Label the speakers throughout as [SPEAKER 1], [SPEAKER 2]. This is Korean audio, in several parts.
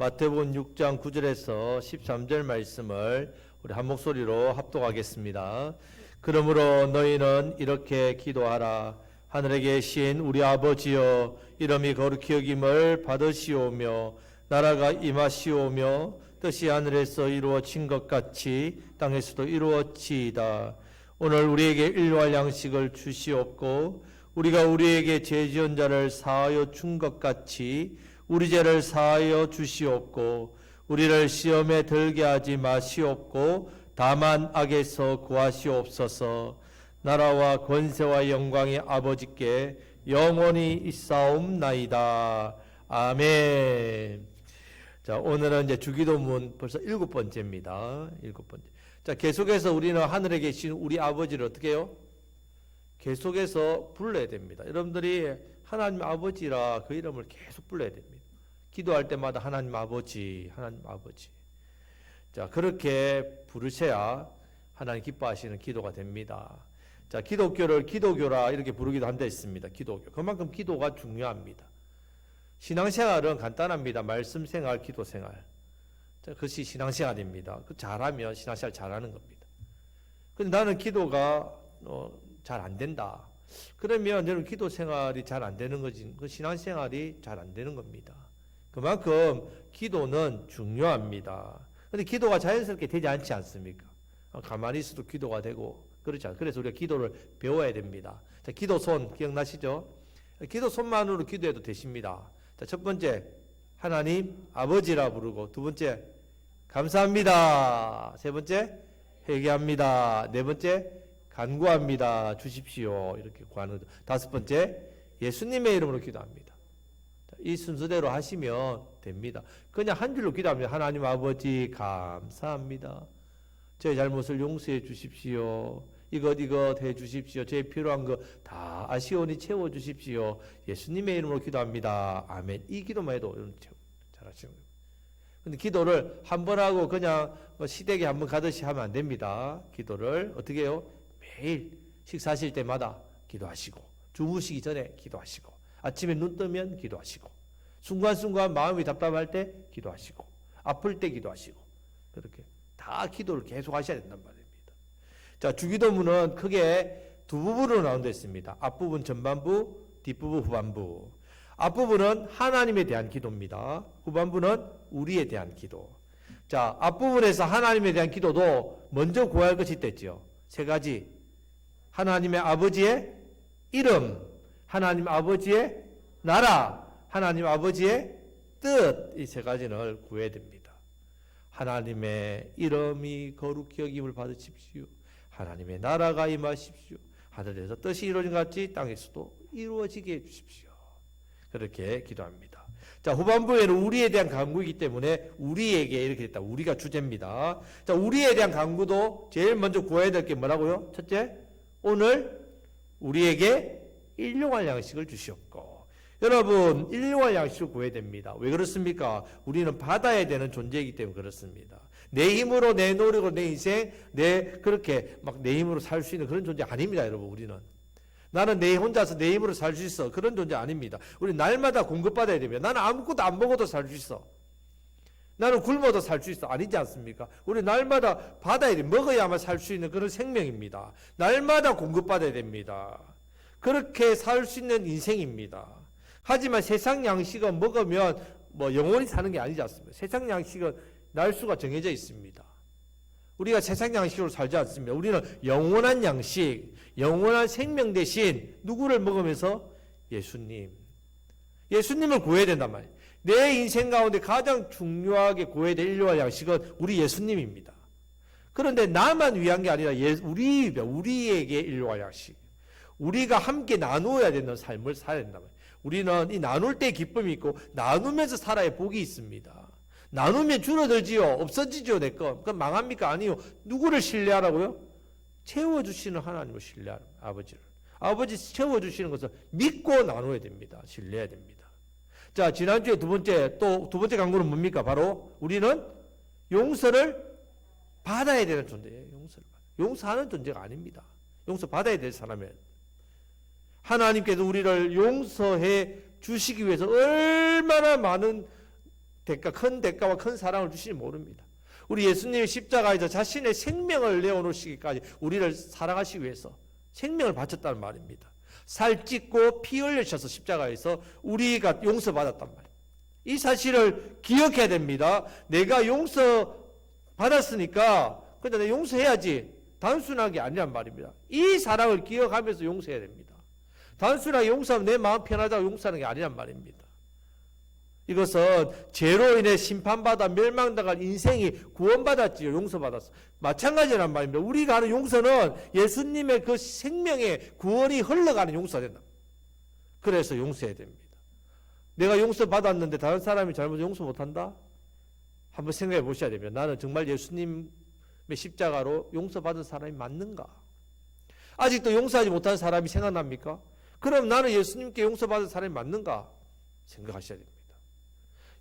[SPEAKER 1] 마태복음 6장 9절에서 13절 말씀을 우리 한 목소리로 합독하겠습니다. 그러므로 너희는 이렇게 기도하라. 하늘에 계신 우리 아버지여, 이름이 거룩히 여김을 받으시오며 나라가 임하시오며 뜻이 하늘에서 이루어진 것 같이 땅에서도 이루어지이다. 오늘 우리에게 일용할 양식을 주시옵고 우리가 우리에게 죄 지은 자를 사하여 준 것 같이 우리 죄를 사하여 주시옵고 우리를 시험에 들게 하지 마시옵고 다만 악에서 구하시옵소서. 나라와 권세와 영광이 아버지께 영원히 있사옵나이다. 아멘. 자, 오늘은 이제 주기도문 벌써 7번째입니다. 7번째. 자, 계속해서 우리는 하늘에 계신 우리 아버지를 어떻게 해요? 계속해서 불러야 됩니다. 여러분들이 하나님 아버지라 그 이름을 계속 불러야 됩니다. 기도할 때마다 하나님 아버지, 하나님 아버지. 자, 그렇게 부르셔야 하나님 기뻐하시는 기도가 됩니다. 자, 기독교를 기도교라 이렇게 부르기도 한데 있습니다. 기도교. 그만큼 기도가 중요합니다. 신앙생활은 간단합니다. 말씀 생활, 기도 생활. 자, 그것이 신앙생활입니다. 그 잘하면 신앙생활 잘하는 겁니다. 근데 나는 기도가 잘 안 된다. 그러면 여러분 기도 생활이 잘 안 되는 거지. 그 신앙생활이 잘 안 되는 겁니다. 그만큼 기도는 중요합니다. 근데 기도가 자연스럽게 되지 않지 않습니까? 가만히 있어도 기도가 되고 그렇지 않아요. 그래서 우리가 기도를 배워야 됩니다. 자, 기도손 기억나시죠? 기도손만으로 기도해도 되십니다. 자, 첫 번째 하나님 아버지라 부르고, 두 번째 감사합니다. 세 번째 회개합니다. 네 번째 간구합니다. 주십시오. 이렇게 구하는 거죠. 다섯 번째 예수님의 이름으로 기도합니다. 이 순서대로 하시면 됩니다. 그냥 한 줄로 기도하면 하나님 아버지 감사합니다. 제 잘못을 용서해 주십시오. 이것 해 주십시오. 제 필요한 거 다 아시오니 채워 주십시오. 예수님의 이름으로 기도합니다. 아멘. 이 기도만 해도 잘하시는 거예요. 근데 기도를 한 번 하고 그냥 시댁에 한 번 가듯이 하면 안 됩니다. 기도를 어떻게 해요? 매일 식사하실 때마다 기도하시고, 주무시기 전에 기도하시고, 아침에 눈 뜨면 기도하시고, 순간순간 마음이 답답할 때 기도하시고, 아플 때 기도하시고, 그렇게 다 기도를 계속 하셔야 된단 말입니다. 자, 주기도문은 크게 두 부분으로 나눠져 있습니다. 앞부분 전반부, 뒷부분 후반부. 앞부분은 하나님에 대한 기도입니다. 후반부는 우리에 대한 기도. 자, 앞부분에서 하나님에 대한 기도도 먼저 구할 것이 있댔죠. 세 가지. 하나님의 아버지의 이름, 하나님 아버지의 나라, 하나님 아버지의 뜻, 이 세 가지를 구해야 됩니다. 하나님의 이름이 거룩히 여김을 받으십시오. 하나님의 나라가 임하십시오. 하늘에서 뜻이 이루어진 것 같이 땅에서도 이루어지게 해주십시오. 그렇게 기도합니다. 자, 후반부에는 우리에 대한 간구이기 때문에 우리에게 이렇게 됐다. 우리가 주제입니다. 자, 우리에 대한 간구도 제일 먼저 구해야 될 게 뭐라고요? 첫째, 오늘 우리에게 일용할 양식을 주시옵고. 여러분, 일용할 양식을 구해야 됩니다. 왜 그렇습니까? 우리는 받아야 되는 존재이기 때문에 그렇습니다. 내 힘으로, 내 노력으로, 내 인생, 그렇게 막 내 힘으로 살 수 있는 그런 존재 아닙니다, 여러분, 우리는. 나는 내 혼자서 내 힘으로 살 수 있어. 그런 존재 아닙니다. 우리 날마다 공급받아야 됩니다. 나는 아무것도 안 먹어도 살 수 있어. 나는 굶어도 살 수 있어. 아니지 않습니까? 우리 날마다 받아야 돼. 먹어야만 살 수 있는 그런 생명입니다. 날마다 공급받아야 됩니다. 그렇게 살 수 있는 인생입니다. 하지만 세상 양식은 먹으면 영원히 사는 게 아니지 않습니까? 세상 양식은 날수가 정해져 있습니다. 우리가 세상 양식으로 살지 않습니다. 우리는 영원한 양식, 영원한 생명 대신 누구를 먹으면서? 예수님을 구해야 된단 말이에요. 내 인생 가운데 가장 중요하게 구해야 될 일용할 양식은 우리 예수님입니다. 그런데 나만 위한 게 아니라 우리에게 일용할 양식. 우리가 함께 나누어야 되는 삶을 살아야 된단 말이에요. 우리는 이 나눌 때 기쁨이 있고 나누면서 살아야 복이 있습니다. 나누면 줄어들지요. 없어지죠, 내 거. 그럼 망합니까? 아니요. 누구를 신뢰하라고요? 채워주시는 하나님을 신뢰하는 아버지를. 아버지 채워주시는 것을 믿고 나눠야 됩니다. 신뢰해야 됩니다. 자, 지난주에 두 번째 강구는 뭡니까? 바로 우리는 용서를 받아야 되는 존재예요. 용서하는 존재가 아닙니다. 용서 받아야 될 사람이에요. 하나님께서 우리를 용서해 주시기 위해서 얼마나 많은 큰 대가와 큰 사랑을 주시지 모릅니다. 우리 예수님이 십자가에서 자신의 생명을 내어놓으시기까지 우리를 사랑하시기 위해서 생명을 바쳤다는 말입니다. 살 찢고 피 흘리셔서 십자가에서 우리가 용서받았단 말이에요. 이 사실을 기억해야 됩니다. 내가 용서받았으니까 근데 내가 용서해야지. 단순하게 아니란 말입니다. 이 사랑을 기억하면서 용서해야 됩니다. 단순하게 용서하면 내 마음 편하다고 용서하는 게 아니란 말입니다. 이것은 죄로 인해 심판받아 멸망당할 인생이 구원받았지요. 용서받았어. 마찬가지란 말입니다. 우리가 하는 용서는 예수님의 그 생명의 구원이 흘러가는 용서가 된다. 그래서 용서해야 됩니다. 내가 용서받았는데 다른 사람이 잘못 용서 못한다? 한번 생각해 보셔야 됩니다. 나는 정말 예수님의 십자가로 용서받은 사람이 맞는가? 아직도 용서하지 못한 사람이 생각납니까? 그럼 나는 예수님께 용서받은 사람이 맞는가? 생각하셔야 됩니다.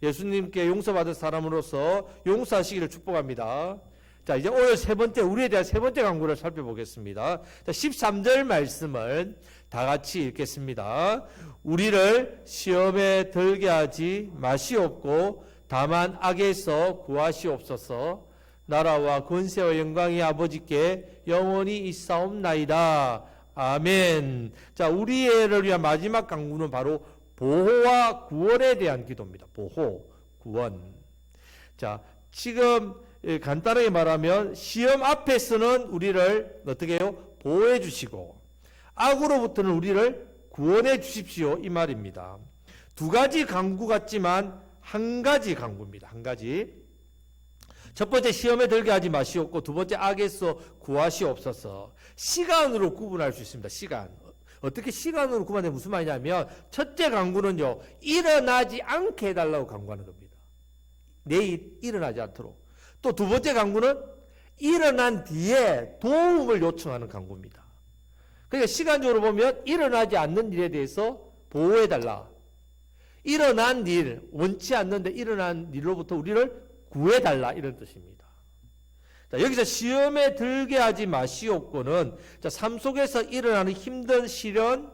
[SPEAKER 1] 예수님께 용서받은 사람으로서 용서하시기를 축복합니다. 자, 이제 오늘 우리에 대한 세 번째 강구를 살펴보겠습니다. 자, 13절 말씀을 다 같이 읽겠습니다. 우리를 시험에 들게 하지 마시옵고 다만 악에서 구하시옵소서. 나라와 권세와 영광이 아버지께 영원히 있사옵나이다. 아멘. 자, 우리를 위한 마지막 강구는 바로 보호와 구원에 대한 기도입니다. 보호, 구원. 자, 지금 간단하게 말하면 시험 앞에서는 우리를 어떻게 해요? 보호해 주시고 악으로부터는 우리를 구원해 주십시오. 이 말입니다. 두 가지 강구 같지만 한 가지 강구입니다. 한 가지. 첫 번째 시험에 들게 하지 마시옵고 두 번째 악에서 구하시옵소서. 시간으로 구분할 수 있습니다. 시간. 어떻게 시간으로 구분하면 무슨 말이냐면 첫째 강구는요. 일어나지 않게 해달라고 강구하는 겁니다. 내일 일어나지 않도록. 또 두 번째 강구는 일어난 뒤에 도움을 요청하는 강구입니다. 그러니까 시간적으로 보면 일어나지 않는 일에 대해서 보호해달라. 일어난 일, 원치 않는데 일어난 일로부터 우리를 구해달라. 이런 뜻입니다. 자, 여기서 시험에 들게 하지 마시옵고는 자, 삶 속에서 일어나는 힘든 시련,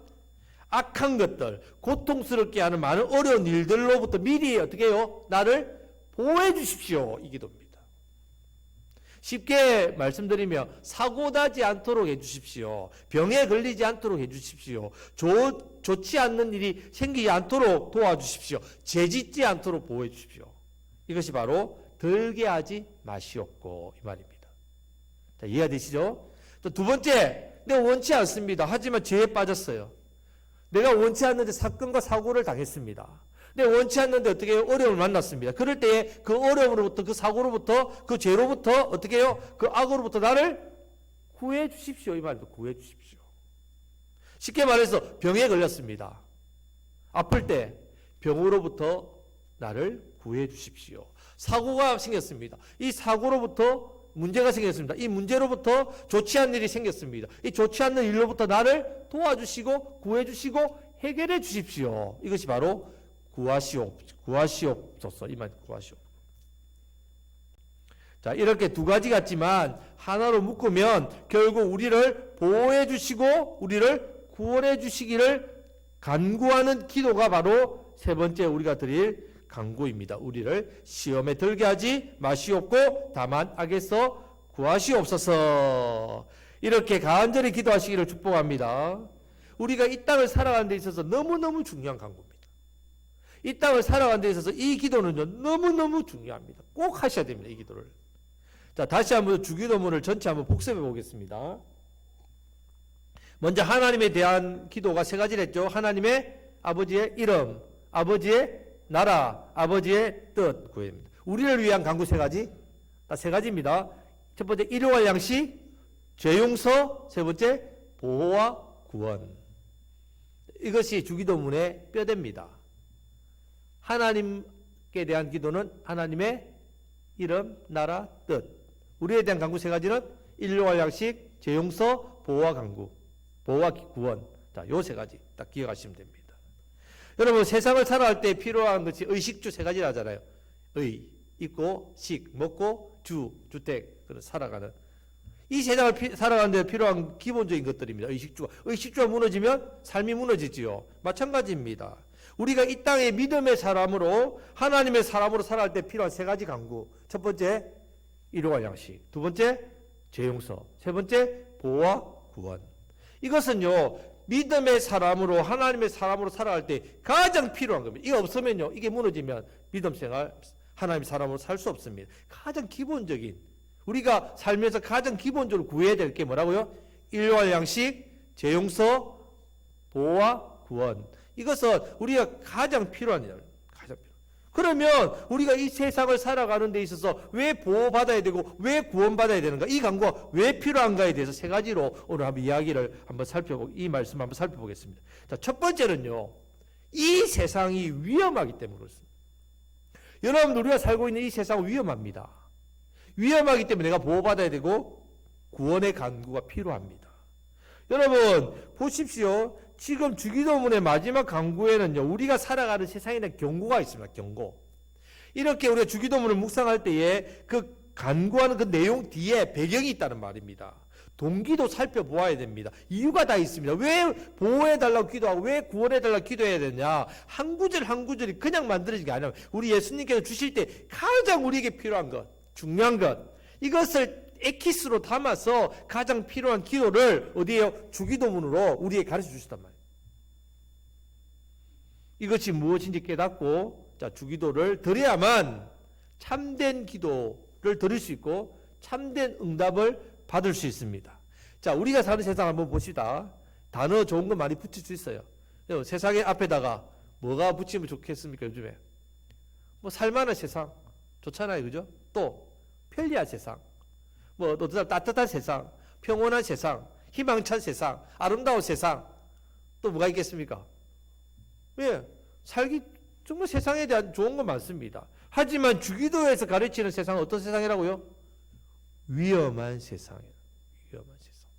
[SPEAKER 1] 악한 것들, 고통스럽게 하는 많은 어려운 일들로부터 미리 어떻게 해요? 나를 보호해 주십시오. 이 기도입니다. 쉽게 말씀드리면 사고 나지 않도록 해주십시오. 병에 걸리지 않도록 해주십시오. 좋지 않는 일이 생기지 않도록 도와주십시오. 죄짓지 않도록 보호해 주십시오. 이것이 바로 들게 하지 마시옵고 이 말입니다. 자, 이해가 되시죠? 또 두 번째, 내가 원치 않습니다. 하지만 죄에 빠졌어요. 내가 원치 않는데 사건과 사고를 당했습니다. 내가 원치 않는데 어떻게 해요? 어려움을 만났습니다. 그럴 때에 그 어려움으로부터, 그 사고로부터, 그 죄로부터 어떻게 해요? 그 악으로부터 나를 구해 주십시오. 이 말입니다. 구해 주십시오. 쉽게 말해서 병에 걸렸습니다. 아플 때 병으로부터 나를 구해 주십시오. 사고가 생겼습니다. 이 사고로부터 문제가 생겼습니다. 이 문제로부터 좋지 않은 일이 생겼습니다. 이 좋지 않는 일로부터 나를 도와주시고 구해주시고 해결해 주십시오. 이것이 바로 구하시옵소서. 이 말 구하시옵. 자, 이렇게 두 가지 같지만 하나로 묶으면 결국 우리를 보호해 주시고 우리를 구원해 주시기를 간구하는 기도가 바로 세 번째 우리가 드릴 강구입니다. 우리를 시험에 들게 하지 마시옵고 다만 악에서 구하시옵소서. 이렇게 간절히 기도하시기를 축복합니다. 우리가 이 땅을 살아가는 데 있어서 너무너무 중요한 강구입니다. 이 땅을 살아가는 데 있어서 이 기도는요, 너무너무 중요합니다. 꼭 하셔야 됩니다. 이 기도를. 자, 다시 한번 주기도문을 전체 한번 복습해 보겠습니다. 먼저 하나님에 대한 기도가 세 가지를 했죠. 하나님의 아버지의 이름, 아버지의 나라, 아버지의 뜻 구입니다. 우리를 위한 강구 세 가지, 세 가지입니다. 첫 번째 일용할 양식, 죄 용서, 세 번째 보호와 구원. 이것이 주기도문의 뼈대입니다. 하나님께 대한 기도는 하나님의 이름, 나라, 뜻. 우리에 대한 강구 세 가지는 일용할 양식, 죄 용서, 보호와 강구, 보호와 구원. 자, 요 세 가지 딱 기억하시면 됩니다. 여러분 세상을 살아갈 때 필요한 것이 의식주 세 가지를 하잖아요. 의, 있고, 식, 먹고, 주택, 살아가는. 이 세상을 살아가는 데 필요한 기본적인 것들입니다. 의식주가 무너지면 삶이 무너지지요. 마찬가지입니다. 우리가 이 땅에 믿음의 사람으로 하나님의 사람으로 살아갈 때 필요한 세 가지 강구. 첫 번째 일용할 양식, 두 번째 죄용서, 세 번째 보호와 구원. 이것은요 믿음의 사람으로 하나님의 사람으로 살아갈 때 가장 필요한 겁니다. 이거 없으면요 이게 무너지면 믿음 생활 하나님의 사람으로 살 수 없습니다. 가장 기본적인 우리가 살면서 가장 기본적으로 구해야 될 게 뭐라고요? 일용할 양식, 죄용서, 보호와 구원. 이것은 우리가 가장 필요한 일, 가장 필요. 그러면 우리가 이 세상을 살아가는 데 있어서 왜 보호받아야 되고 왜 구원받아야 되는가? 이 강구가 왜 필요한가에 대해서 세 가지로 오늘 한번 이야기를 한번 이 말씀 한번 살펴보겠습니다. 자, 첫 번째는요. 이 세상이 위험하기 때문에 그렇습니다. 여러분 우리가 살고 있는 이 세상은 위험합니다. 위험하기 때문에 내가 보호받아야 되고 구원의 간구가 필요합니다. 여러분 보십시오. 지금 주기도문의 마지막 강구에는요 우리가 살아가는 세상에 대한 경고가 있습니다. 경고. 이렇게 우리가 주기도문을 묵상할 때에 그 간구하는 그 내용 뒤에 배경이 있다는 말입니다. 동기도 살펴보아야 됩니다. 이유가 다 있습니다. 왜 보호해달라고 기도하고 왜 구원해달라고 기도해야 되냐. 한 구절 한 구절이 그냥 만들어진 게 아니라 우리 예수님께서 주실 때 가장 우리에게 필요한 것, 중요한 것, 이것을 에키스로 담아서 가장 필요한 기도를 어디에요? 주기도문으로 우리에게 가르쳐 주셨단 말이에요. 이것이 무엇인지 깨닫고 자 주기도를 드려야만 참된 기도를 드릴 수 있고 참된 응답을 받을 수 있습니다. 자 우리가 사는 세상 한번 봅시다. 단어 좋은 거 많이 붙일 수 있어요. 세상의 앞에다가 뭐가 붙이면 좋겠습니까? 요즘에 뭐 살만한 세상 좋잖아요, 그죠? 또 편리한 세상, 뭐 또 따뜻한 세상, 평온한 세상, 희망찬 세상, 아름다운 세상, 또 뭐가 있겠습니까? 예, 살기 정말 세상에 대한 좋은 거 많습니다. 하지만 주기도에서 가르치는 세상은 어떤 세상이라고요? 위험한 세상이에요. 위험한 세상.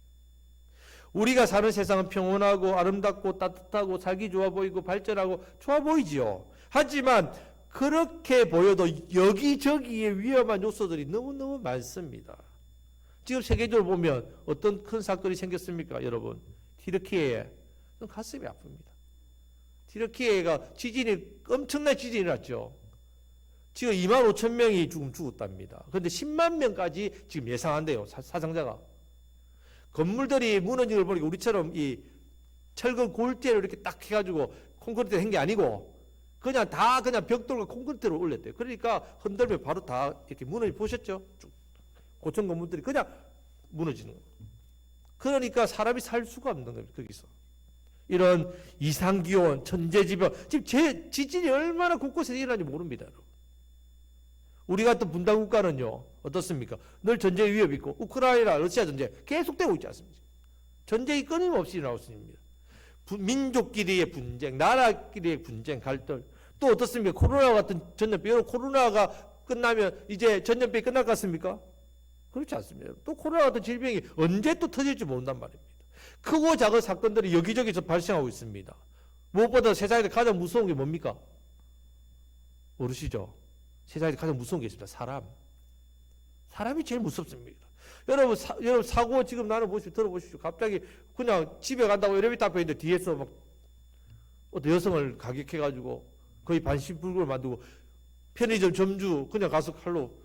[SPEAKER 1] 우리가 사는 세상은 평온하고 아름답고 따뜻하고 살기 좋아 보이고 발전하고 좋아 보이지요. 하지만 그렇게 보여도 여기저기에 위험한 요소들이 너무너무 많습니다. 지금 세계적으로 보면 어떤 큰 사건이 생겼습니까, 여러분? 튀르키예에 가슴이 아픕니다. 튀르키예가 엄청난 지진이 났죠. 지금 25,000명이 죽었답니다. 그런데 10만 명까지 지금 예상한대요, 사상자가. 건물들이 무너진 걸 보니까 우리처럼 이 철근 골재를 이렇게 딱 해가지고 콘크리트를 한 게 아니고 그냥 벽돌과 콘크리트를 올렸대요. 그러니까 흔들면 바로 다 이렇게 보셨죠? 고층 건물들이 그냥 무너지는 거예요. 그러니까 사람이 살 수가 없는 거예요, 거기서. 이런 이상기온, 천재지변, 지금 지진이 얼마나 곳곳에 일어나는지 모릅니다. 여러분. 우리 같은 분단국가는요, 어떻습니까? 늘 전쟁 위협이 있고, 우크라이나, 러시아 전쟁 계속되고 있지 않습니까? 전쟁이 끊임없이 일어나고 있습니다. 민족끼리의 분쟁, 나라끼리의 분쟁, 갈등. 또 어떻습니까? 코로나 같은 전염병. 여러분, 코로나가 끝나면 이제 전염병이 끝날 것 같습니까? 그렇지 않습니다. 또 코로나 같은 질병이 언제 또 터질지 모른단 말입니다. 크고 작은 사건들이 여기저기서 발생하고 있습니다. 무엇보다 세상에서 가장 무서운 게 뭡니까? 모르시죠? 세상에서 가장 무서운 게 있습니다. 사람이 제일 무섭습니다. 여러분 사고 지금 나는 들어보십시오. 갑자기 그냥 집에 간다고 엘리베이터 앞에 있는데 뒤에서 막 어떤 여성을 가격해가지고 거의 반신불구를 만들고 편의점 점주 그냥 가서 칼로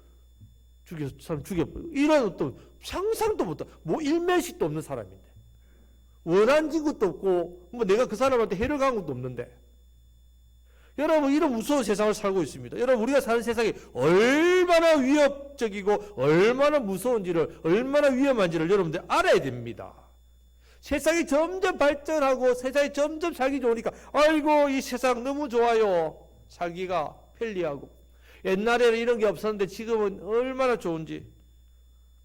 [SPEAKER 1] 사람 죽여버리고 이런 어떤 상상도 못한 뭐 일면식도 없는 사람인데 원한진 것도 없고 뭐 내가 그 사람한테 해를 가한 것도 없는데 여러분 이런 무서운 세상을 살고 있습니다. 여러분 우리가 사는 세상이 얼마나 위협적이고 얼마나 무서운지를 얼마나 위험한지를 여러분들 알아야 됩니다. 세상이 점점 발전하고 세상이 점점 살기 좋으니까 아이고 이 세상 너무 좋아요. 살기가 편리하고 옛날에는 이런 게 없었는데 지금은 얼마나 좋은지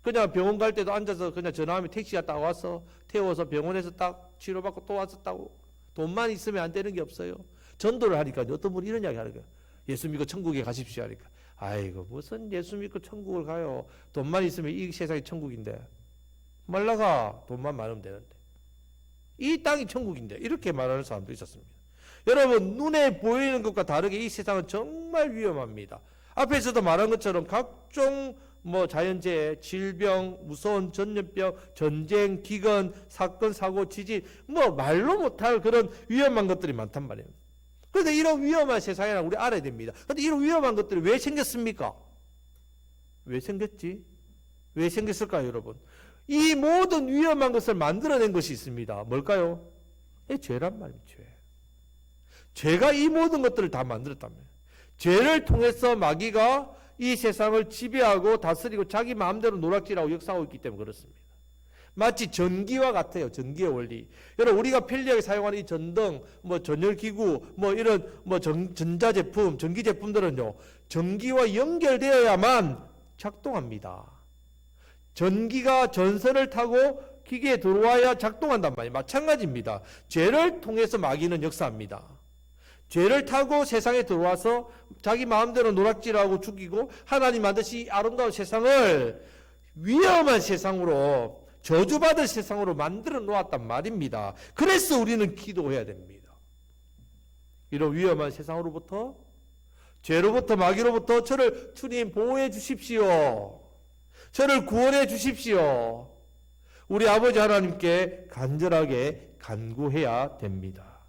[SPEAKER 1] 그냥 병원 갈 때도 앉아서 그냥 전화하면 택시가 딱 와서 태워서 병원에서 딱 치료받고 또 왔었다고 돈만 있으면 안 되는 게 없어요. 전도를 하니까 어떤 분이 이런 이야기 하는 거예요. 예수 믿고 천국에 가십시오 하니까 아이고 무슨 예수 믿고 천국을 가요. 돈만 있으면 이 세상이 천국인데 말라가 돈만 많으면 되는데 이 땅이 천국인데 이렇게 말하는 사람도 있었습니다. 여러분 눈에 보이는 것과 다르게 이 세상은 정말 위험합니다. 앞에서도 말한 것처럼 각종 자연재해, 질병, 무서운 전염병, 전쟁, 기근, 사건, 사고, 지진 말로 못할 그런 위험한 것들이 많단 말이에요. 그런데 이런 위험한 세상이라는 우리 알아야 됩니다. 그런데 이런 위험한 것들이 왜 생겼습니까? 왜 생겼지? 왜 생겼을까요, 여러분? 이 모든 위험한 것을 만들어낸 것이 있습니다. 뭘까요? 죄란 말입니다. 죄. 죄가 이 모든 것들을 다 만들었다면, 죄를 통해서 마귀가 이 세상을 지배하고 다스리고 자기 마음대로 노략질하고 역사하고 있기 때문에 그렇습니다. 마치 전기와 같아요. 전기의 원리. 여러분, 우리가 편리하게 사용하는 이 전등, 전열기구, 이런 전자제품, 전기제품들은요, 전기와 연결되어야만 작동합니다. 전기가 전선을 타고 기계에 들어와야 작동한단 말이에요. 마찬가지입니다. 죄를 통해서 마귀는 역사합니다. 죄를 타고 세상에 들어와서 자기 마음대로 노략질하고 죽이고 하나님 만드신 이 아름다운 세상을 위험한 세상으로, 저주받을 세상으로 만들어 놓았단 말입니다. 그래서 우리는 기도해야 됩니다. 이런 위험한 세상으로부터, 죄로부터, 마귀로부터 저를 주님 보호해 주십시오. 저를 구원해 주십시오. 우리 아버지 하나님께 간절하게 간구해야 됩니다.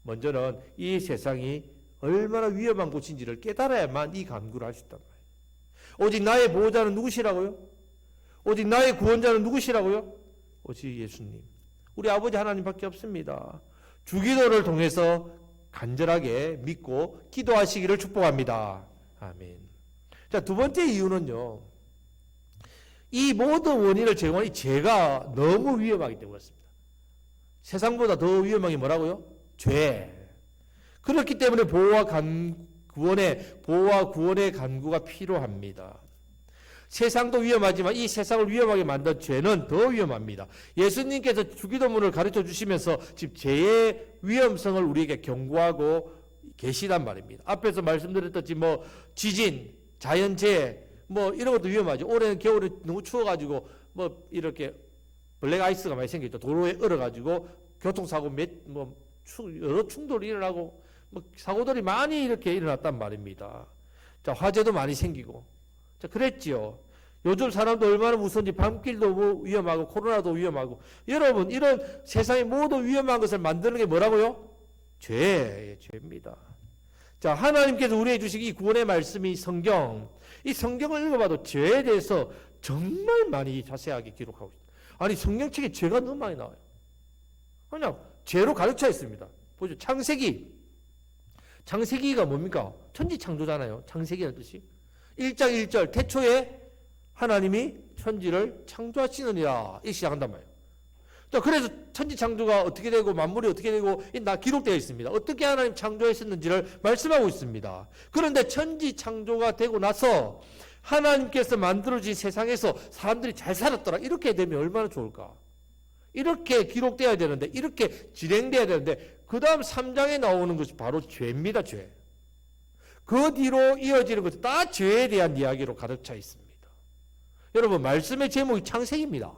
[SPEAKER 1] 먼저는 이 세상이 얼마나 위험한 곳인지를 깨달아야만 이 간구를 할 수 있단 말이에요. 오직 나의 보호자는 누구시라고요? 오직 나의 구원자는 누구시라고요? 오직 예수님. 우리 아버지 하나님밖에 없습니다. 주기도를 통해서 간절하게 믿고 기도하시기를 축복합니다. 아멘. 자, 두 번째 이유는요, 이 모든 원인을 제공한 이 죄가 너무 위험하기 때문에 그렇습니다. 세상보다 더 위험한 게 뭐라고요? 죄. 그렇기 때문에 보호와 구원의 간구가 필요합니다. 세상도 위험하지만 이 세상을 위험하게 만든 죄는 더 위험합니다. 예수님께서 주기도문을 가르쳐 주시면서 지금 죄의 위험성을 우리에게 경고하고 계시단 말입니다. 앞에서 말씀드렸듯이 지진, 자연재해, 이런 것도 위험하죠. 올해는 겨울에 너무 추워가지고 이렇게 블랙 아이스가 많이 생겼죠. 도로에 얼어가지고 교통사고 여러 충돌이 일어나고 사고들이 많이 이렇게 일어났단 말입니다. 자, 화재도 많이 생기고. 자, 그랬지요. 요즘 사람도 얼마나 무서운지 밤길도 위험하고 코로나도 위험하고. 여러분, 이런 세상의 모든 위험한 것을 만드는 게 뭐라고요? 죄입니다. 자, 하나님께서 우리에게 주신 이 구원의 말씀이 성경. 이 성경을 읽어봐도 죄에 대해서 정말 많이 자세하게 기록하고 있습니다. 아니, 성경책에 죄가 너무 많이 나와요. 그냥 죄로 가득 차 있습니다. 보죠. 창세기가 뭡니까? 천지창조잖아요. 창세기라는 뜻이. 1장 1절 태초에 하나님이 천지를 창조하시느니라 이 시작한단 말이에요. 자, 그래서 천지창조가 어떻게 되고 만물이 어떻게 되고 다 기록되어 있습니다. 어떻게 하나님 창조하셨는지를 말씀하고 있습니다. 그런데 천지창조가 되고 나서 하나님께서 만들어진 세상에서 사람들이 잘 살았더라. 이렇게 되면 얼마나 좋을까? 이렇게 기록되어야 되는데, 이렇게 진행되어야 되는데, 그 다음 3장에 나오는 것이 바로 죄입니다. 죄. 그 뒤로 이어지는 것은 다 죄에 대한 이야기로 가득 차 있습니다. 여러분, 말씀의 제목이 창세기입니다.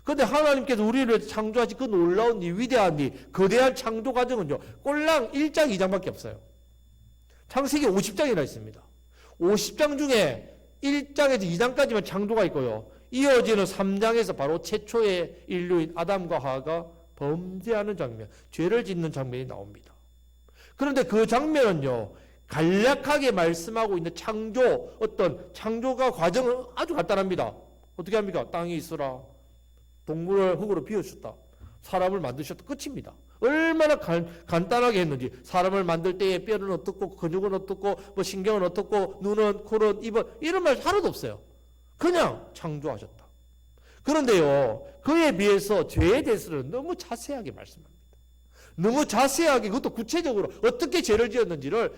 [SPEAKER 1] 그런데 하나님께서 우리를 창조하신 그 놀라운 이 위대한 이 거대한 창조 과정은요, 꼴랑 1장 2장밖에 없어요. 창세기 50장이나 있습니다. 50장 중에 1장에서 2장까지만 창조가 있고요, 이어지는 3장에서 바로 최초의 인류인 아담과 하와가 범죄하는 장면, 죄를 짓는 장면이 나옵니다. 그런데 그 장면은요, 간략하게 말씀하고 있는 어떤 창조가 과정은 아주 간단합니다. 어떻게 합니까? 땅이 있으라, 동물을 흙으로 비워주셨다, 사람을 만드셨다, 끝입니다. 얼마나 간단하게 했는지. 사람을 만들 때에 뼈는 어떻고, 근육은 어떻고, 신경은 어떻고, 눈은, 코는, 입은, 이런 말 하나도 없어요. 그냥 창조하셨다. 그런데요, 그에 비해서 죄에 대해서는 너무 자세하게 말씀합니다. 너무 자세하게, 그것도 구체적으로 어떻게 죄를 지었는지를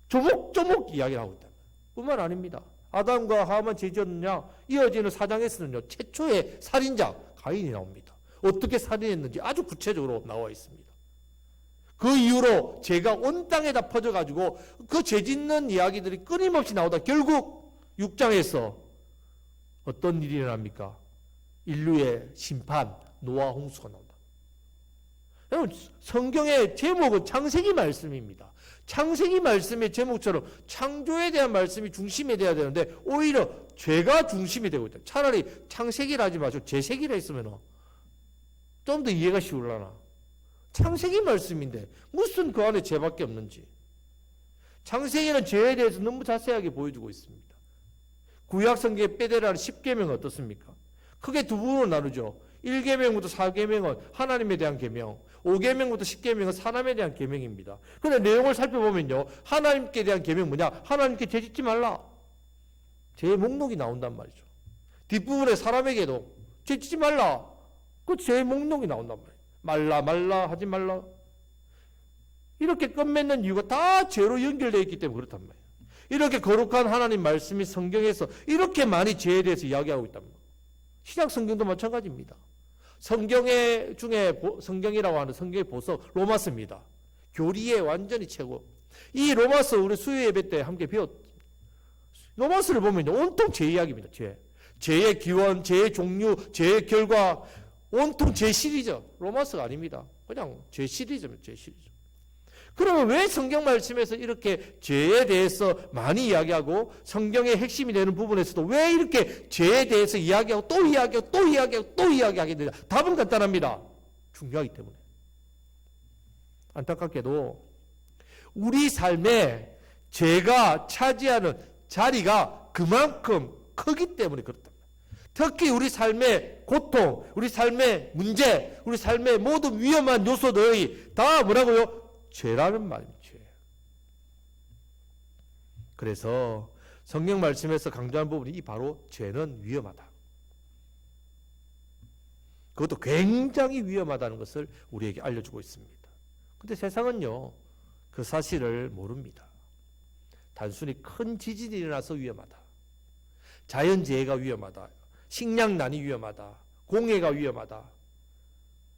[SPEAKER 1] 조목조목 이야기를 하고 있다. 뿐만 아닙니다. 아담과 하와만 죄 지었느냐? 이어지는 4장에서는요, 최초의 살인자 가인이 나옵니다. 어떻게 살인했는지 아주 구체적으로 나와 있습니다. 그 이후로 죄가 온 땅에다 퍼져가지고 그 죄 짓는 이야기들이 끊임없이 나오다 결국 6장에서 어떤 일이 일어납니까? 인류의 심판, 노아 홍수가 나온다. 여러분, 성경의 제목은 창세기 말씀입니다. 창세기 말씀의 제목처럼 창조에 대한 말씀이 중심이 돼야 되는데 오히려 죄가 중심이 되고 있다. 차라리 창세기라 하지 마시고 죄세기라 했으면 좀 더 이해가 쉬울라나. 창세기 말씀인데 무슨 그 안에 죄밖에 없는지. 창세기는 죄에 대해서 너무 자세하게 보여주고 있습니다. 구약 성경에 빼대라는 10계명은 어떻습니까? 크게 두 부분으로 나누죠. 1계명부터 4계명은 하나님에 대한 계명, 5계명부터 10계명은 사람에 대한 계명입니다. 그런데 내용을 살펴보면요, 하나님께 대한 계명 뭐냐? 하나님께 죄짓지 말라. 죄의 목록이 나온단 말이죠. 뒷부분에 사람에게도 죄짓지 말라. 그 죄의 목록이 나온단 말이에요. 말라 하지 말라. 이렇게 끝맺는 이유가 다 죄로 연결되어 있기 때문에 그렇단 말이에요. 이렇게 거룩한 하나님 말씀이 성경에서 이렇게 많이 죄에 대해서 이야기하고 있단 말이에요. 신약 성경도 마찬가지입니다. 성경의 중에 성경이라고 하는 성경의 보석 로마서입니다. 교리에 완전히 최고. 이 로마서 우리 수요 예배 때 함께 배웠습니다. 로마서를 보면 온통 죄 이야기입니다. 죄의 기원, 죄의 종류, 죄의 결과, 온통 죄 시리즈. 로마서가 아닙니다. 그냥 죄 시리즈입니다. 죄 시리즈. 그러면 왜 성경 말씀에서 이렇게 죄에 대해서 많이 이야기하고 성경의 핵심이 되는 부분에서도 왜 이렇게 죄에 대해서 이야기하고 또 이야기하고 또 이야기하고 또 이야기하게 되냐? 답은 간단합니다. 중요하기 때문에. 안타깝게도 우리 삶에 죄가 차지하는 자리가 그만큼 크기 때문에 그렇다. 특히 우리 삶의 고통, 우리 삶의 문제, 우리 삶의 모든 위험한 요소들이 다 뭐라고요? 죄라는 말입니다. 죄. 그래서 성경 말씀에서 강조한 부분이 바로 죄는 위험하다. 그것도 굉장히 위험하다는 것을 우리에게 알려주고 있습니다. 그런데 세상은요, 그 사실을 모릅니다. 단순히 큰 지진이 일어나서 위험하다. 자연재해가 위험하다. 식량난이 위험하다. 공해가 위험하다.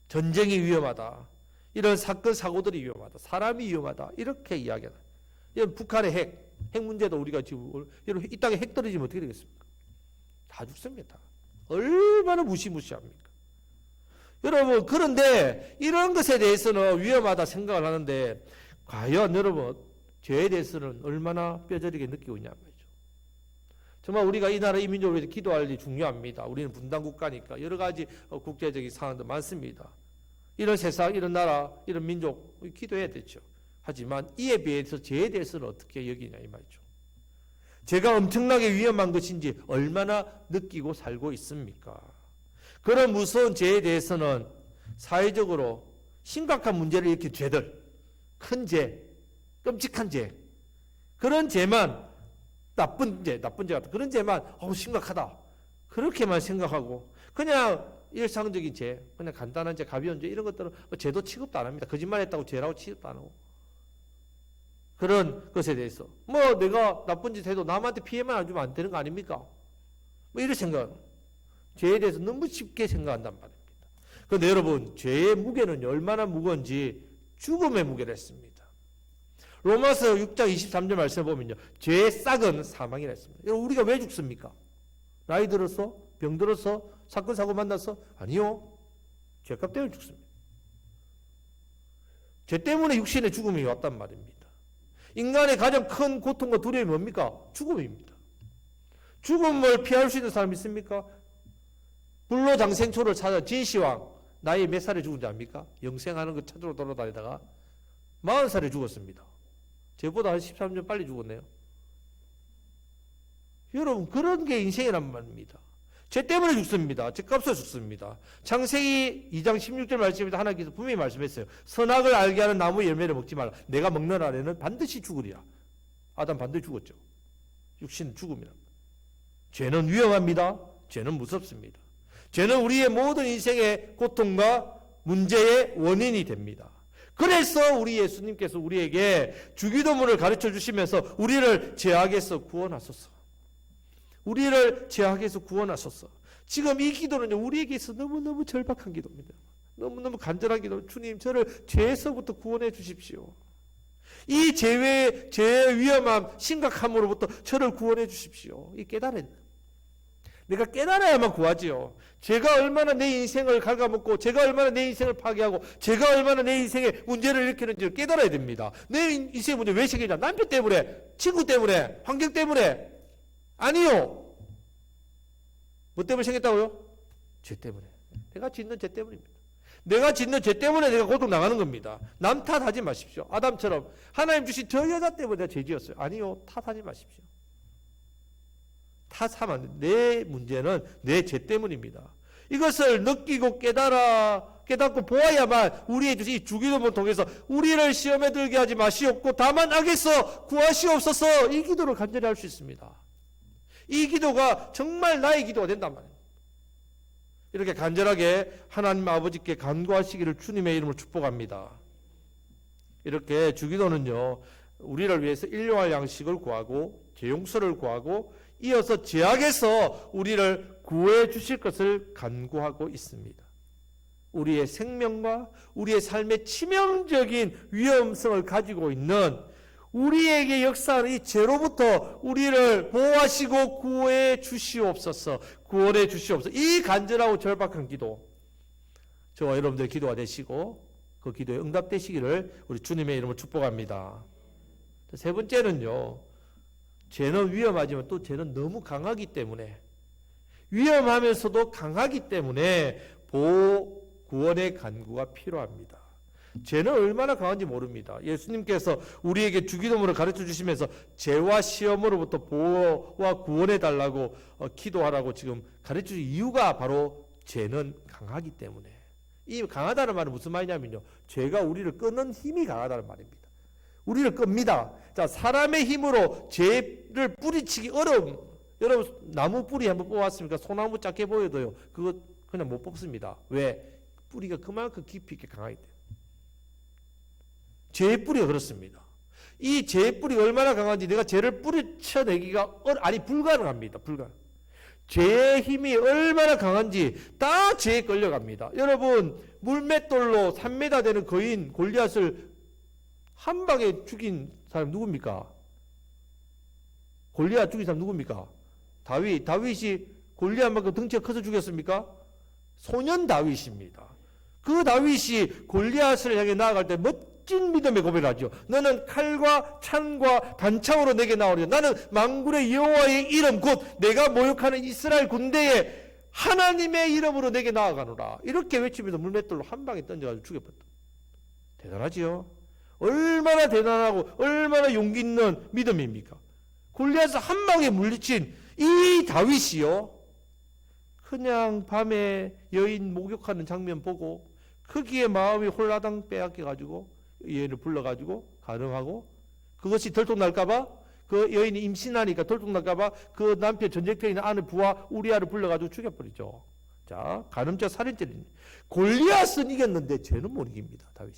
[SPEAKER 1] 전쟁이 위험하다. 이런 사건, 사고들이 위험하다. 사람이 위험하다. 이렇게 이야기하다. 북한의 핵 문제도 우리가 지금 이 땅에 핵 떨어지면 어떻게 되겠습니까? 다 죽습니다. 얼마나 무시무시합니까? 여러분, 그런데 이런 것에 대해서는 위험하다 생각을 하는데 과연 여러분, 죄에 대해서는 얼마나 뼈저리게 느끼고 있냐 말이죠. 정말 우리가 이 나라 이 민족을 위해서 기도할 일이 중요합니다. 우리는 분단 국가니까 여러 가지 국제적인 상황도 많습니다. 이런 세상, 이런 나라, 이런 민족 기도해야 되죠. 하지만 이에 비해서 죄에 대해서는 어떻게 여기냐 이 말이죠. 죄가 엄청나게 위험한 것인지 얼마나 느끼고 살고 있습니까? 그런 무서운 죄에 대해서는 사회적으로 심각한 문제를 일으킨 죄들, 큰 죄, 끔찍한 죄, 그런 죄만 나쁜 죄 같은 그런 죄만 심각하다. 그렇게만 생각하고 그냥 일상적인 죄, 그냥 간단한 죄, 가벼운 죄 이런 것들은 죄도 취급도 안 합니다. 거짓말했다고 죄라고 취급도 안 하고 그런 것에 대해서 내가 나쁜 짓 해도 남한테 피해만 안 주면 안 되는 거 아닙니까? 이런 생각, 죄에 대해서 너무 쉽게 생각한단 말입니다. 그런데 여러분, 죄의 무게는 얼마나 무거운지 죽음의 무게를 했습니다. 로마서 6장 23절 말씀을 보면요, 죄의 싹은 사망이라 했습니다. 여러분, 우리가 왜 죽습니까? 나이 들어서? 병 들어서? 사건 사고 만나서? 아니요. 죄값 때문에 죽습니다. 죄 때문에 육신의 죽음이 왔단 말입니다. 인간의 가장 큰 고통과 두려움이 뭡니까? 죽음입니다. 죽음을 피할 수 있는 사람 있습니까? 불로장생초를 찾아 진시황, 나이 몇 살에 죽은지 압니까? 영생하는 거 찾으러 돌아다니다가 40살에 죽었습니다. 저보다 한 13년 빨리 죽었네요. 여러분, 그런 게 인생이란 말입니다. 죄 때문에 죽습니다. 죄값으로 죽습니다. 창세기 2장 16절 말씀에서 하나님께서 분명히 말씀했어요. 선악을 알게 하는 나무 열매를 먹지 말라. 내가 먹는 날에는 반드시 죽으리라. 아담 반드시 죽었죠. 육신은 죽음이라. 죄는 위험합니다. 죄는 무섭습니다. 죄는 우리의 모든 인생의 고통과 문제의 원인이 됩니다. 그래서 우리 예수님께서 우리에게 주기도문을 가르쳐 주시면서 우리를 죄악에서 구원하소서. 우리를 죄악에서 구원하소서. 지금 이 기도는요, 우리에게 있어 너무너무 절박한 기도입니다. 너무너무 간절한 기도. 주님, 저를 죄에서부터 구원해 주십시오. 이 죄의 위험함, 심각함으로부터 저를 구원해 주십시오. 이 깨달아야 돼요. 내가 깨달아야만 구하지요. 제가 얼마나 내 인생을 갉아먹고 제가 얼마나 내 인생을 파괴하고 제가 얼마나 내 인생에 문제를 일으키는지를 깨달아야 됩니다. 내 인생의 문제 왜 생기냐? 남편 때문에, 친구 때문에, 환경 때문에. 아니요. 뭐 때문에 생겼다고요? 죄 때문에. 내가 짓는 죄 때문입니다. 내가 짓는 죄 때문에 내가 고통 나가는 겁니다. 남 탓하지 마십시오. 아담처럼 하나님 주신 저 여자 때문에 내가 죄 지었어요. 아니요, 탓하지 마십시오. 탓하면 안 돼요. 내 문제는 내 죄 때문입니다. 이것을 느끼고 깨닫고 보아야만 우리의 주신 이 주기도문을 통해서 우리를 시험에 들게 하지 마시옵고 다만 악에서 구하시옵소서, 이 기도를 간절히 할 수 있습니다. 이 기도가 정말 나의 기도가 된단 말이에요. 이렇게 간절하게 하나님 아버지께 간구하시기를 주님의 이름으로 축복합니다. 이렇게 주기도는요, 우리를 위해서 일용할 양식을 구하고 죄 용서를 구하고 이어서 죄악에서 우리를 구해 주실 것을 간구하고 있습니다. 우리의 생명과 우리의 삶의 치명적인 위험성을 가지고 있는 우리에게 역사하는 이 죄로부터 우리를 보호하시고 구해 주시옵소서, 구원해 주시옵소서. 이 간절하고 절박한 기도, 저와 여러분들의 기도가 되시고 그 기도에 응답되시기를 우리 주님의 이름으로 축복합니다. 세 번째는요, 죄는 위험하지만 또 죄는 너무 강하기 때문에, 위험하면서도 강하기 때문에 보호, 구원의 간구가 필요합니다. 죄는 얼마나 강한지 모릅니다. 예수님께서 우리에게 주기도문을 가르쳐 주시면서 죄와 시험으로부터 보호와 구원해 달라고 기도하라고 지금 가르쳐 주신 이유가 바로 죄는 강하기 때문에. 이 강하다는 말은 무슨 말이냐면요, 죄가 우리를 끊는 힘이 강하다는 말입니다. 우리를 끕니다. 자, 사람의 힘으로 죄를 뿌리치기 어려움. 여러분, 나무 뿌리 한번 뽑았습니까? 소나무 작게 보여도요, 그거 그냥 못 뽑습니다. 왜? 뿌리가 그만큼 깊이 있게 강하기 때문에. 죄의 뿌리가 그렇습니다. 이 죄의 뿌리가 얼마나 강한지 내가 죄를 뿌리쳐내기가 불가능합니다. 죄의 힘이 얼마나 강한지 다 죄에 끌려갑니다. 여러분, 물맷돌로 3m 되는 거인 골리앗을 한 방에 죽인 사람 누굽니까? 골리앗 죽인 사람 누굽니까? 다윗이 골리앗만큼 덩치가 커서 죽였습니까? 소년 다윗입니다. 그 다윗이 골리앗을 향해 나아갈 때 멋진 믿음의 고백을 하죠. 너는 칼과 창과 단창으로 내게 나오리라. 나는 만군의 여호와의 이름 곧 내가 모욕하는 이스라엘 군대에 하나님의 이름으로 내게 나아가노라. 이렇게 외치면서 물맷돌로 한 방에 던져가지고 죽여버렸다. 대단하지요? 얼마나 대단하고 얼마나 용기 있는 믿음입니까? 골리앗을 한 방에 물리친 이 다윗이요, 그냥 밤에 여인 목욕하는 장면 보고 거기에 마음이 홀라당 빼앗겨가지고 여인을 불러가지고 가늠하고, 그것이 들통날까봐, 그 여인이 임신하니까 들통날까봐 그 남편 전쟁터에 있는 아내 부하 우리아를 불러가지고 죽여버리죠. 자, 가늠죄 살인죄는 골리앗은 이겼는데 죄는 못 이깁니다. 다윗이.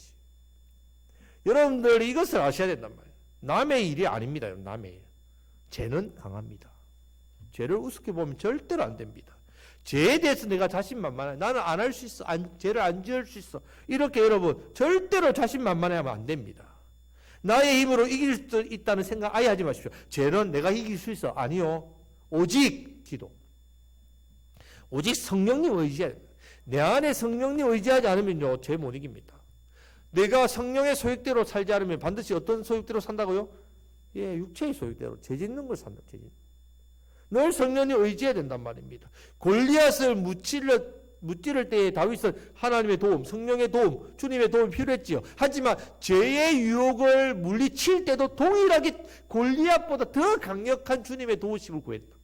[SPEAKER 1] 여러분들이 이것을 아셔야 된단 말이에요. 남의 일이 아닙니다. 남의 일. 죄는 강합니다. 죄를 우습게 보면 절대로 안 됩니다. 죄에 대해서 내가 자신만만해. 나는 안 할 수 있어. 죄를 안 지을 수 있어. 이렇게 여러분 절대로 자신만만해하면 안 됩니다. 나의 힘으로 이길 수 있다는 생각 아예 하지 마십시오. 죄는 내가 이길 수 있어. 아니요. 오직 기도. 오직 성령님 의지해야 됩니다. 내 안에 성령님 의지하지 않으면요, 죄 못 이깁니다. 내가 성령의 소욕대로 살지 않으면 반드시 어떤 소욕대로 산다고요? 예, 육체의 소욕대로 죄 짓는 걸 산다. 죄 짓는. 늘 성령님 의지해야 된단 말입니다. 골리앗을 무찌를 때에 다윗은 하나님의 도움, 성령의 도움, 주님의 도움이 필요했지요. 하지만 죄의 유혹을 물리칠 때도 동일하게 골리앗보다 더 강력한 주님의 도우심을 구했다.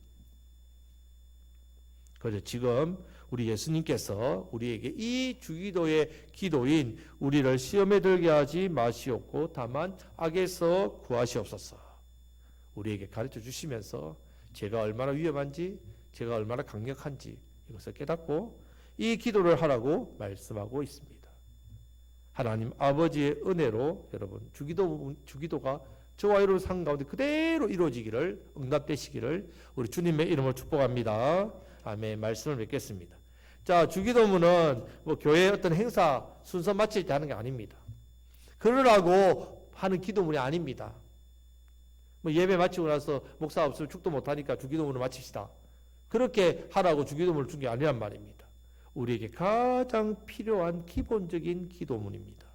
[SPEAKER 1] 그래서 지금 우리 예수님께서 우리에게 이 주기도의 기도인 우리를 시험에 들게 하지 마시옵고 다만 악에서 구하시옵소서, 우리에게 가르쳐 주시면서 죄가 얼마나 위험한지, 죄가 얼마나 강력한지 이것을 깨닫고 이 기도를 하라고 말씀하고 있습니다. 하나님 아버지의 은혜로 여러분 주기도가 저와 여러분 삶 가운데 그대로 이루어지기를, 응답되시기를 우리 주님의 이름으로 축복합니다. 아멘. 말씀을 맺겠습니다. 자, 주기도문은 뭐 교회의 어떤 행사 순서 마칠 때 하는 게 아닙니다. 그러라고 하는 기도문이 아닙니다. 뭐 예배 마치고 나서 목사 없으면 축도 못하니까 주기도문을 마칩시다. 그렇게 하라고 주기도문을 준 게 아니란 말입니다. 우리에게 가장 필요한 기본적인 기도문입니다.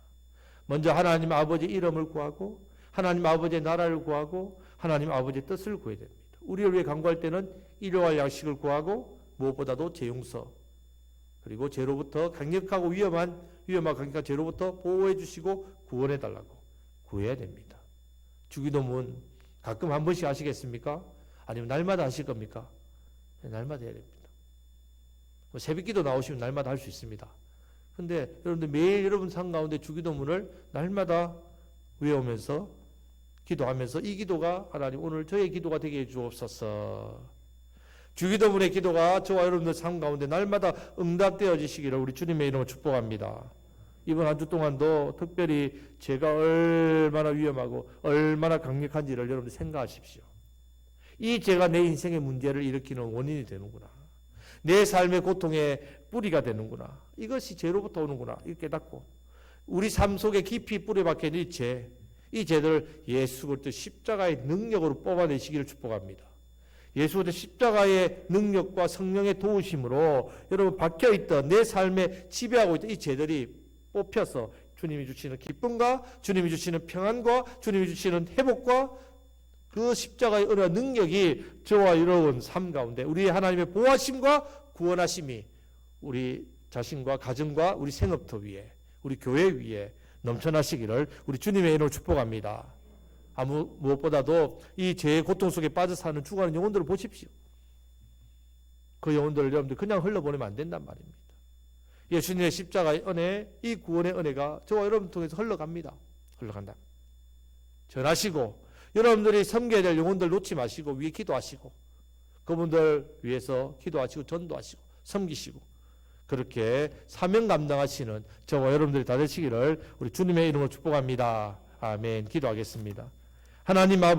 [SPEAKER 1] 먼저 하나님 아버지 이름을 구하고 하나님 아버지의 나라를 구하고 하나님 아버지의 뜻을 구해야 됩니다. 우리를 위해 간구할 때는 일용할 양식을 구하고 무엇보다도 죄 용서, 그리고 죄로부터 강력하고 위험하고 강력한 죄로부터 보호해 주시고 구원해 달라고 구해야 됩니다. 주기도문 가끔 한 번씩 하시겠습니까? 아니면 날마다 하실 겁니까? 네, 날마다 해야 됩니다. 새벽기도 나오시면 날마다 할 수 있습니다. 근데 여러분들 매일 여러분 삶 가운데 주기도문을 날마다 외우면서 기도하면서 이 기도가 하나님 오늘 저의 기도가 되게 해 주옵소서. 주기도문의 기도가 저와 여러분들 삶 가운데 날마다 응답되어지시기를 우리 주님의 이름으로 축복합니다. 이번 한 주 동안도 특별히 죄가 얼마나 위험하고 얼마나 강력한지를 여러분들 생각하십시오. 이 죄가 내 인생의 문제를 일으키는 원인이 되는구나. 내 삶의 고통의 뿌리가 되는구나. 이것이 죄로부터 오는구나. 이렇게 깨닫고 우리 삶 속에 깊이 뿌려박혀 있는 이 죄들 예수 그리스도 십자가의 능력으로 뽑아내시기를 축복합니다. 예수 그리스도 십자가의 능력과 성령의 도우심으로 여러분 박혀있던 내 삶에 지배하고 있던 이 죄들이 뽑혀서 주님이 주시는 기쁨과 주님이 주시는 평안과 주님이 주시는 회복과 그 십자가의 은혜와 능력이 저와 여러분 삶 가운데 우리 하나님의 보호하심과 구원하심이 우리 자신과 가정과 우리 생업터 위에 우리 교회 위에 넘쳐나시기를 우리 주님의 이름으로 축복합니다. 무엇보다도 이 죄의 고통 속에 빠져 사는 죽어가는 영혼들을 보십시오. 그 영혼들을 여러분들 그냥 흘러보내면 안 된단 말입니다. 예수님의 십자가의 은혜, 이 구원의 은혜가 저와 여러분 통해서 흘러간다. 전하시고 여러분들이 섬겨야 될 영혼들 놓지 마시고 위에 기도하시고 그분들 위해서 기도하시고 전도하시고 섬기시고 그렇게 사명 감당하시는 저와 여러분들이 다 되시기를 우리 주님의 이름으로 축복합니다. 아멘. 기도하겠습니다. 하나님 아버지